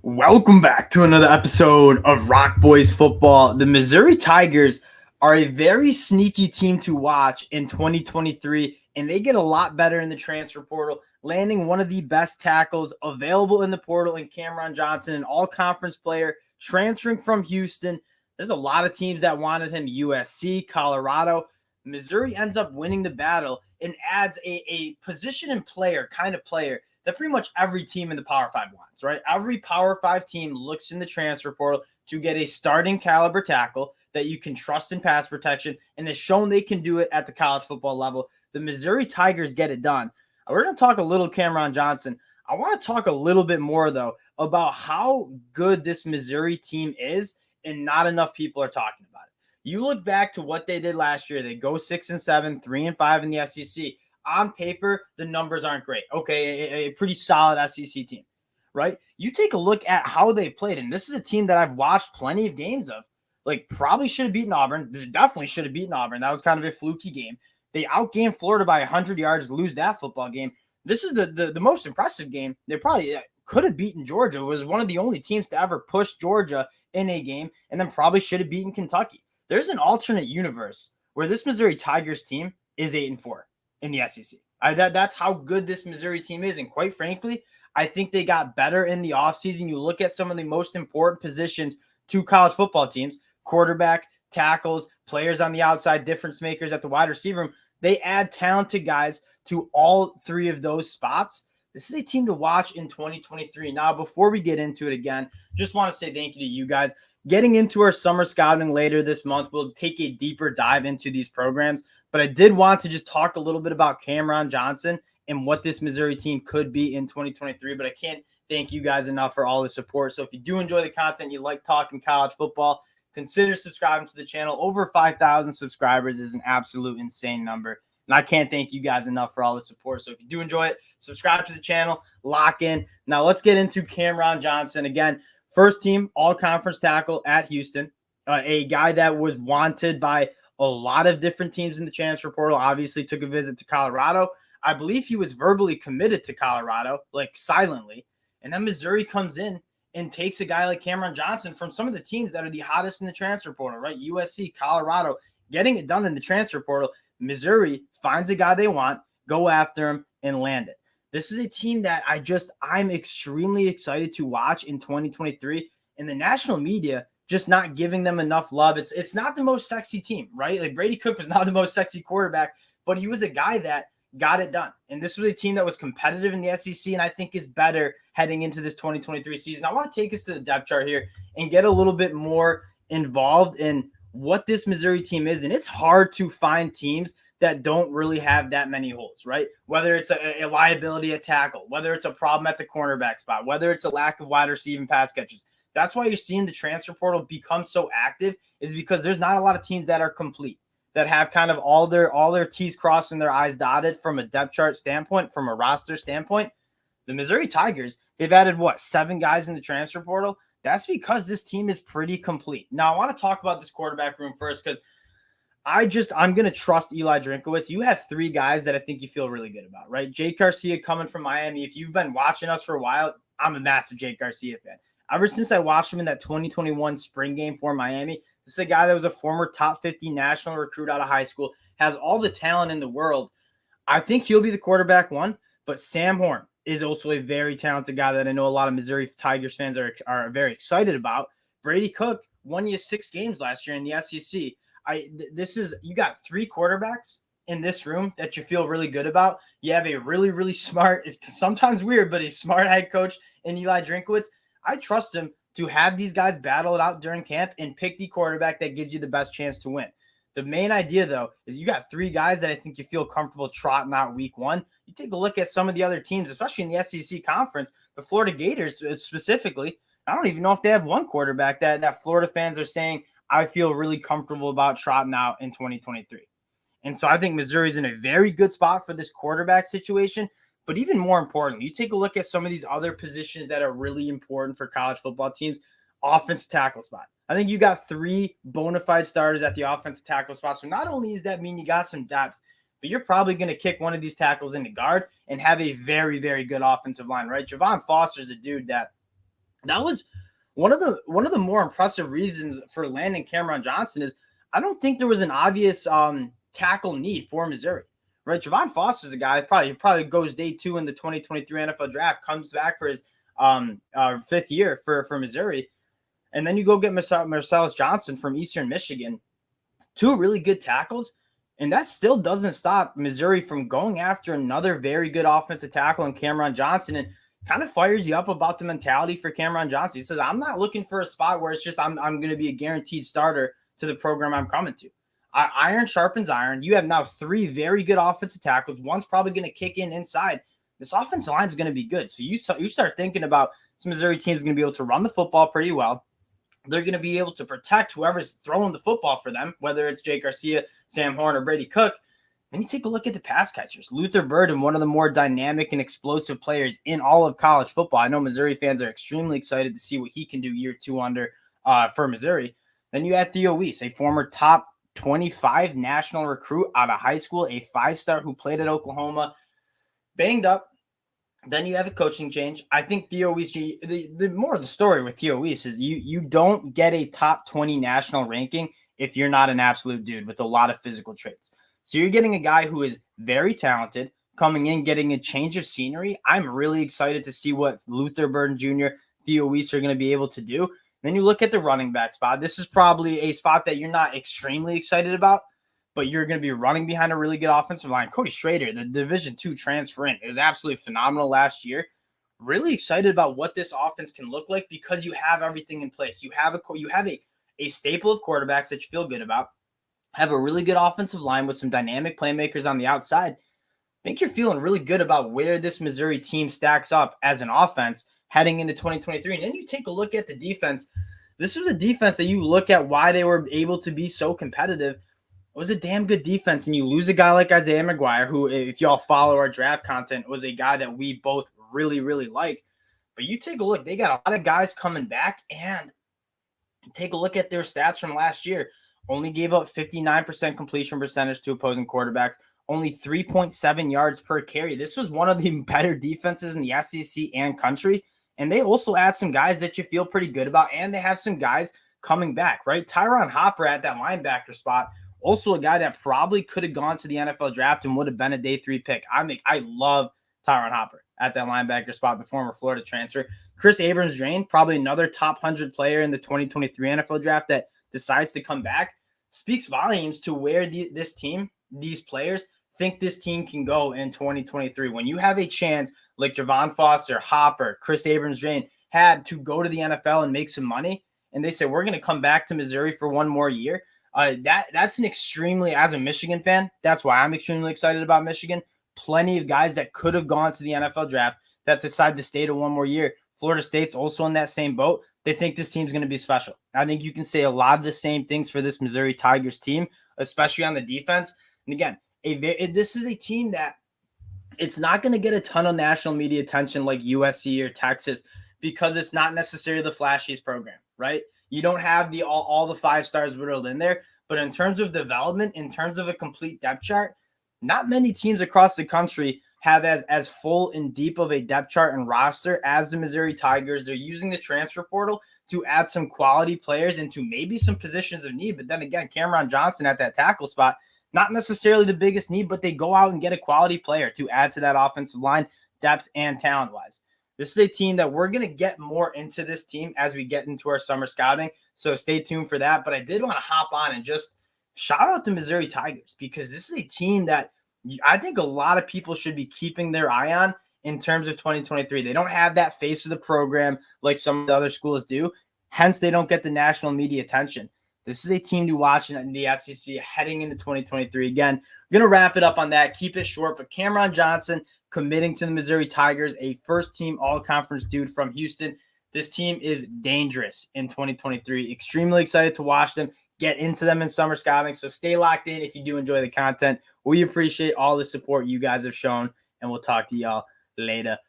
Welcome back to another episode of Rock Boys Football. The Missouri Tigers are a very sneaky team to watch in 2023, and they get a lot better in the transfer portal, landing one of the best tackles available in the portal in Cameron Johnson, an all-conference player transferring from Houston. There's a lot of teams that wanted him, USC, Colorado. Missouri ends up winning the battle and adds a position and player, kind of player, that pretty much every team in the Power 5 wants, right? Every Power 5 team looks in the transfer portal to get a starting caliber tackle that you can trust in pass protection and has shown they can do it at the college football level. The Missouri Tigers get it done. We're going to talk a little Cameron Johnson. I want to talk a little bit more, though, about how good this Missouri team is, and not enough people are talking about it. You look back to what they did last year. They go 6-7, 3-5 in the SEC. On paper, the numbers aren't great. Okay, a pretty solid SEC team, right? You take a look at how they played, and this is a team that I've watched plenty of games of. Like, probably should have beaten Auburn. They definitely should have beaten Auburn. That was kind of a fluky game. They outgained Florida by 100 yards, lose that football game. This is the most impressive game. They probably could have beaten Georgia. It was one of the only teams to ever push Georgia in a game, and then probably should have beaten Kentucky. There's an alternate universe where this Missouri Tigers team is 8-4. In the SEC. That's how good this Missouri team is. And quite frankly, I think they got better in the offseason. You look at some of the most important positions to college football teams, quarterback, tackles, players on the outside, difference makers at the wide receiver room. They add talented guys to all three of those spots. This is a team to watch in 2023. Now, before we get into it again, just want to say thank you to you guys. Getting into our summer scouting later this month, we'll take a deeper dive into these programs. But I did want to just talk a little bit about Cameron Johnson and what this Missouri team could be in 2023. But I can't thank you guys enough for all the support. So if you do enjoy the content, you like talking college football, consider subscribing to the channel. Over 5,000 subscribers is an absolute insane number. And I can't thank you guys enough for all the support. So if you do enjoy it, subscribe to the channel, lock in. Now let's get into Cameron Johnson. Again, first team all-conference tackle at Houston, a guy that was wanted by a lot of different teams in the transfer portal. Obviously took a visit to Colorado. I believe he was verbally committed to Colorado, like silently. And then Missouri comes in and takes a guy like Cameron Johnson from some of the teams that are the hottest in the transfer portal, right? USC, Colorado, getting it done in the transfer portal. Missouri finds a guy they want, go after him, and land it. This is a team that I'm extremely excited to watch in 2023. And the national media just not giving them enough love. It's not the most sexy team, right? Like Brady Cook was not the most sexy quarterback, but he was a guy that got it done. And this was a team that was competitive in the SEC, and I think is better heading into this 2023 season. I want to take us to the depth chart here and get a little bit more involved in what this Missouri team is. And it's hard to find teams that don't really have that many holes, right? Whether it's a liability at tackle, whether it's a problem at the cornerback spot, whether it's a lack of wide receiving pass catches. That's why you're seeing the transfer portal become so active, is because there's not a lot of teams that are complete, that have kind of all their T's crossed and their I's dotted from a depth chart standpoint, from a roster standpoint. The Missouri Tigers, they've added 7 guys in the transfer portal. That's because this team is pretty complete. Now I want to talk about this quarterback room first, because I'm going to trust Eli Drinkwitz. You have 3 guys that I think you feel really good about, right? Jake Garcia coming from Miami. If you've been watching us for a while, I'm a massive Jake Garcia fan. Ever since I watched him in that 2021 spring game for Miami, this is a guy that was a former top 50 national recruit out of high school, has all the talent in the world. I think he'll be the quarterback one, but Sam Horn is also a very talented guy that I know a lot of Missouri Tigers fans are very excited about. Brady Cook won you 6 games last year in the SEC. You got 3 quarterbacks in this room that you feel really good about. You have a really, really smart, it's sometimes weird, but a smart head coach in Eli Drinkwitz. I trust him to have these guys battle it out during camp and pick the quarterback that gives you the best chance to win. The main idea, though, is you got 3 guys that I think you feel comfortable trotting out week 1. You take a look at some of the other teams, especially in the SEC conference, the Florida Gators specifically. I don't even know if they have one quarterback that Florida fans are saying I feel really comfortable about trotting out in 2023. And so I think Missouri's in a very good spot for this quarterback situation. But even more important, you take a look at some of these other positions that are really important for college football teams. Offensive tackle spot. I think you got 3 bona fide starters at the offensive tackle spot. So not only does that mean you got some depth, but you're probably going to kick one of these tackles into guard and have a very, very good offensive line, right? Javon Foster's a dude that That was one of the more impressive reasons for landing Cameron Johnson is I don't think there was an obvious tackle need for Missouri. Right, Javon Foster is a guy probably goes day 2 in the 2023 NFL draft, comes back for his fifth year for Missouri, and then you go get Marcellus Johnson from Eastern Michigan, 2 really good tackles, and that still doesn't stop Missouri from going after another very good offensive tackle in Cameron Johnson, and kind of fires you up about the mentality for Cameron Johnson. He says, I'm not looking for a spot where it's just I'm going to be a guaranteed starter to the program I'm coming to. Iron sharpens iron. You have now 3 very good offensive tackles. One's probably going to kick in inside. This offensive line is going to be good. So you start thinking about this Missouri team is going to be able to run the football pretty well. They're going to be able to protect whoever's throwing the football for them, whether it's Jake Garcia, Sam Horn, or Brady Cook. Then you take a look at the pass catchers. Luther Burden, one of the more dynamic and explosive players in all of college football. I know Missouri fans are extremely excited to see what he can do year 2 under for Missouri. Then you add Theo Weiss, a former top 25 national recruit out of high school, a 5-star who played at Oklahoma, banged up. Then you have a coaching change. I think Theo Weiss, the more of the story with Theo Weiss is you don't get a top 20 national ranking if you're not an absolute dude with a lot of physical traits. So you're getting a guy who is very talented, coming in, getting a change of scenery. I'm really excited to see what Luther Burden Jr., Theo Weiss are going to be able to do. Then you look at the running back spot. This is probably a spot that you're not extremely excited about, but you're going to be running behind a really good offensive line. Cody Schrader, the Division II transfer in, it was absolutely phenomenal last year. Really excited about what this offense can look like because you have everything in place. You have a staple of quarterbacks that you feel good about. Have a really good offensive line with some dynamic playmakers on the outside. I think you're feeling really good about where this Missouri team stacks up as an offense heading into 2023. And then you take a look at the defense. This was a defense that you look at why they were able to be so competitive. It was a damn good defense. And you lose a guy like Isaiah McGuire, who, if y'all follow our draft content, was a guy that we both really, really like. But you take a look, they got a lot of guys coming back, and take a look at their stats from last year. Only gave up 59% completion percentage to opposing quarterbacks, only 3.7 yards per carry. This was one of the better defenses in the SEC and country. And they also add some guys that you feel pretty good about, and they have some guys coming back, right? Tyron Hopper at that linebacker spot, also a guy that probably could have gone to the NFL draft and would have been a day 3 pick. I love Tyron Hopper at that linebacker spot, the former Florida transfer. Chris Abrams-Drain, probably another top 100 player in the 2023 NFL draft that decides to come back, speaks volumes to where this team, these players, think this team can go in 2023. When you have a chance like Javon Foster, Hopper, Chris Abrams-Drain had to go to the NFL and make some money, and they said, we're going to come back to Missouri for one more year, that's an extremely, as a Michigan fan, that's why I'm extremely excited about Michigan. Plenty of guys that could have gone to the NFL draft that decide to stay to one more year. Florida State's also in that same boat. They think this team's going to be special. I think you can say a lot of the same things for this Missouri Tigers team, especially on the defense. And again, this is a team that it's not going to get a ton of national media attention like USC or Texas because it's not necessarily the flashiest program, right? You don't have all the 5 stars riddled in there. But in terms of development, in terms of a complete depth chart, not many teams across the country have as full and deep of a depth chart and roster as the Missouri Tigers. They're using the transfer portal to add some quality players into maybe some positions of need. But then again, Cameron Johnson at that tackle spot, not necessarily the biggest need, but they go out and get a quality player to add to that offensive line, depth and talent-wise. This is a team that we're going to get more into this team as we get into our summer scouting. So stay tuned for that. But I did want to hop on and just shout out to Missouri Tigers because this is a team that I think a lot of people should be keeping their eye on in terms of 2023. They don't have that face of the program like some of the other schools do. Hence, they don't get the national media attention. This is a team to watch in the SEC heading into 2023. Again, we're going to wrap it up on that. Keep it short. But Cameron Johnson committing to the Missouri Tigers, a first-team all-conference dude from Houston. This team is dangerous in 2023. Extremely excited to watch them, get into them in summer scouting. So stay locked in if you do enjoy the content. We appreciate all the support you guys have shown, and we'll talk to y'all later.